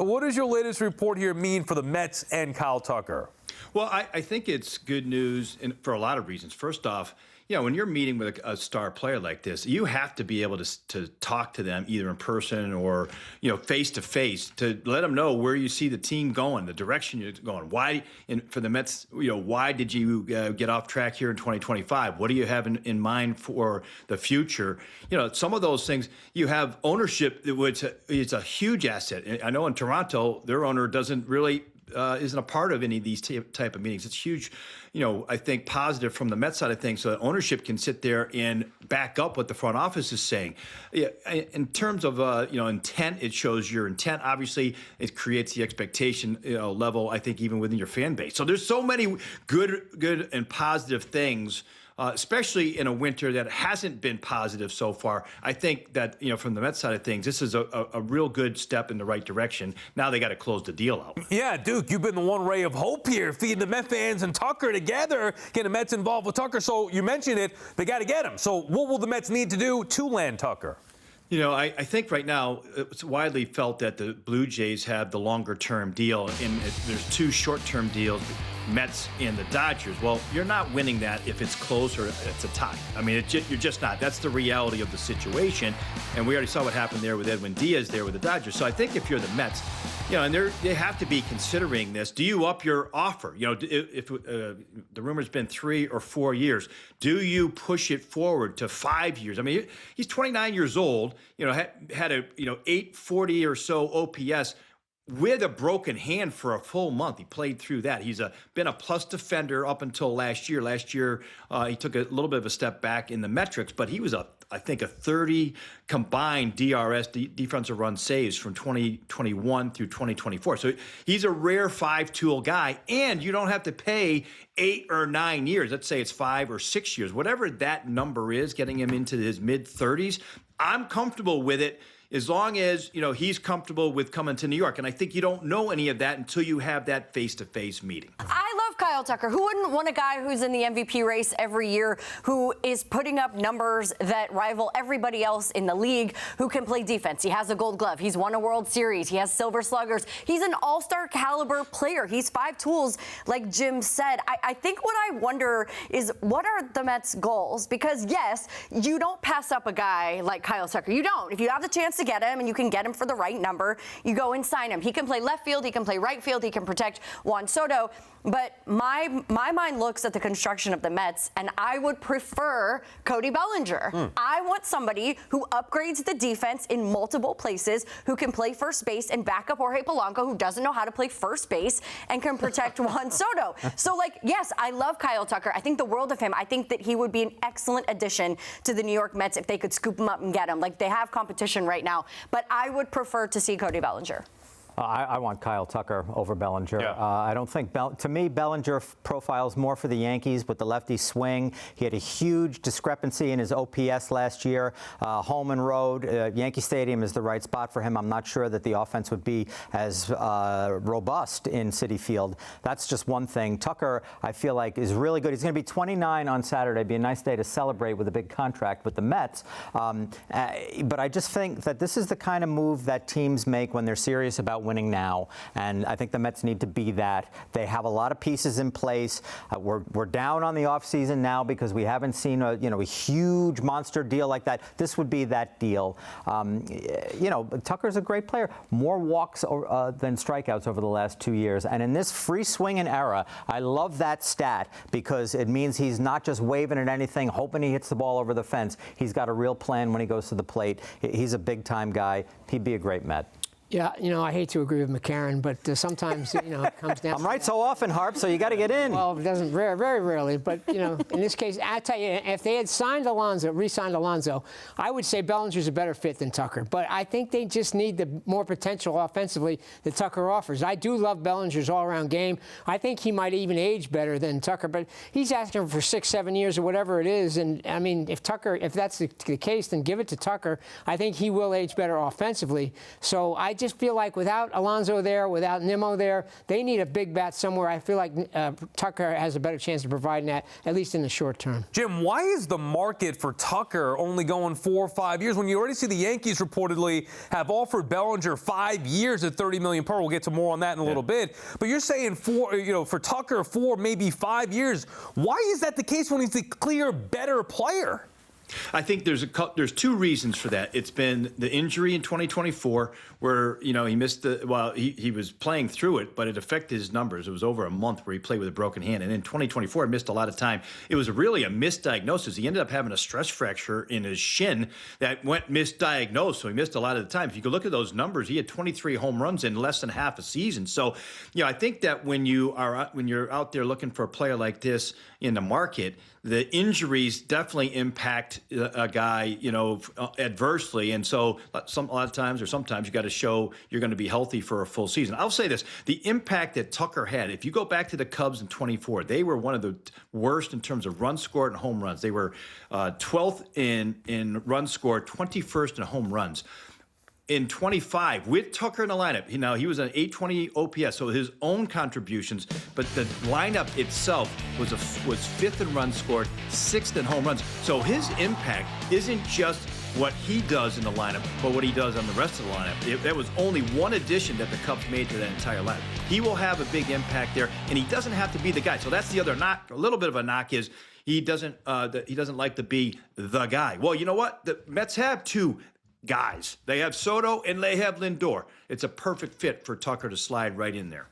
What does your latest report here mean for the Mets and Kyle Tucker? Well, I think it's good news for a lot of reasons. First off, when you're meeting with a star player like this, you have to be able to talk to them either in person or, face to face to let them know where you see the team going, the direction you're going. Why, for the Mets, why did you get off track here in 2025? What do you have in mind for the future? Some of those things, you have ownership, which is a huge asset. I know in Toronto, their owner doesn't really isn't a part of any of these type of meetings. It's huge, I think positive from the Mets side of things, so that ownership can sit there and back up what the front office is saying. In terms of intent, it shows your intent. Obviously, it creates the expectation level, I think, even within your fan base. So there's so many good and positive things. Especially in a winter that hasn't been positive so far. I think that, from the Mets side of things, this is a real good step in the right direction. Now they got to close the deal out. Yeah, Duke, you've been the one ray of hope here, feeding the Mets fans and Tucker together, getting the Mets involved with Tucker. So you mentioned it, they got to get him. So what will the Mets need to do to land Tucker? I think right now it's widely felt that the Blue Jays have the longer-term deal, and there's two short-term deals, Mets and the Dodgers. Well, you're not winning that if it's close or it's a tie. I mean, you're just not. That's the reality of the situation, and we already saw what happened there with Edwin Diaz there with the Dodgers. So I think if you're the Mets, and they have to be considering this. Do you up your offer? If the rumor's been 3 or 4 years, do you push it forward to 5 years? I mean, he's 29 years old. Had a 840 or so OPS with a broken hand for a full month. He played through that. He's been a plus defender up until last year. Last year, he took a little bit of a step back in the metrics, but he was I think a 30 combined DRS, defensive run saves from 2021 through 2024. So he's a rare 5-tool guy, and you don't have to pay 8 or 9 years. Let's say it's 5 or 6 years, whatever that number is, getting him into his mid-30s. I'm comfortable with it as long as, he's comfortable with coming to New York. And I think you don't know any of that until you have that face-to-face meeting. I love Kyle Tucker. Who wouldn't want a guy who's in the MVP race every year, who is putting up numbers that rival everybody else in the league, who can play defense? He has a Gold Glove. He's won a World Series. He has Silver Sluggers. He's an all-star caliber player. He's 5 tools, like Jim said. I think what I wonder is, what are the Mets' goals? Because, yes, you don't pass up a guy like Kyle Tucker. You don't. If you have the chance to get him and you can get him for the right number, you go and sign him. He can play left field. He can play right field. He can protect Juan Soto. But my mind looks at the construction of the Mets, and I would prefer Cody Bellinger. I want somebody who upgrades the defense in multiple places, who can play first base and back up Jorge Polanco, who doesn't know how to play first base and can protect Juan Soto. So, yes, I love Kyle Tucker. I think the world of him. I think that he would be an excellent addition to the New York Mets if they could scoop him up and get him. They have competition right now. But I would prefer to see Cody Bellinger. I want Kyle Tucker over Bellinger. Yeah. I don't think, to me, Bellinger profiles more for the Yankees with the lefty swing. He had a huge discrepancy in his OPS last year. Home and road, Yankee Stadium is the right spot for him. I'm not sure that the offense would be as robust in Citi Field. That's just one thing. Tucker, I feel like, is really good. He's going to be 29 on Saturday. It'd be a nice day to celebrate with a big contract with the Mets. But I just think that this is the kind of move that teams make when they're serious about winning now, and I think the Mets need to be that. They have a lot of pieces in place. We're down on the offseason now because we haven't seen a huge monster deal like that. This would be that deal. Tucker's a great player. More walks than strikeouts over the last 2 years, and in this free swinging era, I love that stat because it means he's not just waving at anything, hoping he hits the ball over the fence. He's got a real plan when he goes to the plate. He's a big-time guy. He'd be a great Met. Yeah, I hate to agree with McCarron, but sometimes, it comes down. I'm right so often, Harp, so you got to get in. Well, it doesn't very rarely, but, in this case, I tell you, if they had re-signed Alonso, I would say Bellinger's a better fit than Tucker. But I think they just need the more potential offensively that Tucker offers. I do love Bellinger's all-around game. I think he might even age better than Tucker, but he's asking for 6-7 years or whatever it is. And, I mean, if that's the case, then give it to Tucker. I think he will age better offensively. So I just feel like without Alonso there, without Nimmo there, they need a big bat somewhere. I feel like Tucker has a better chance of providing that, at least in the short term. Jim, why is the market for Tucker only going 4 or 5 years when you already see the Yankees reportedly have offered Bellinger 5 years at $30 million per? We'll get to more on that in a little bit. But you're saying for Tucker, 4, maybe 5 years. Why is that the case when he's the clear better player? I think there's two reasons for that. It's been the injury in 2024, where he missed he was playing through it, but it affected his numbers. It was over a month where he played with a broken hand, and in 2024 he missed a lot of time. It was really a misdiagnosis. He ended up having a stress fracture in his shin that went misdiagnosed, so he missed a lot of the time. If you could look at those numbers, he had 23 home runs in less than half a season. So, I think that when you're out there looking for a player like this in the market, the injuries definitely impact a guy, adversely. And so sometimes you got to show you're going to be healthy for a full season. I'll say this, the impact that Tucker had, if you go back to the Cubs in 24, they were one of the worst in terms of runs scored and home runs. They were 12th in runs scored, 21st in home runs. In 25, with Tucker in the lineup, he was an 820 OPS, so his own contributions, but the lineup itself was 5th in runs scored, 6th in home runs. So his impact isn't just what he does in the lineup, but what he does on the rest of the lineup. That was only one addition that the Cubs made to that entire lineup. He will have a big impact there, and he doesn't have to be the guy. So that's the other knock. A little bit of a knock is he doesn't like to be the guy. Well, you know what? The Mets have two guys. They have Soto and they have Lindor. It's a perfect fit for Tucker to slide right in there.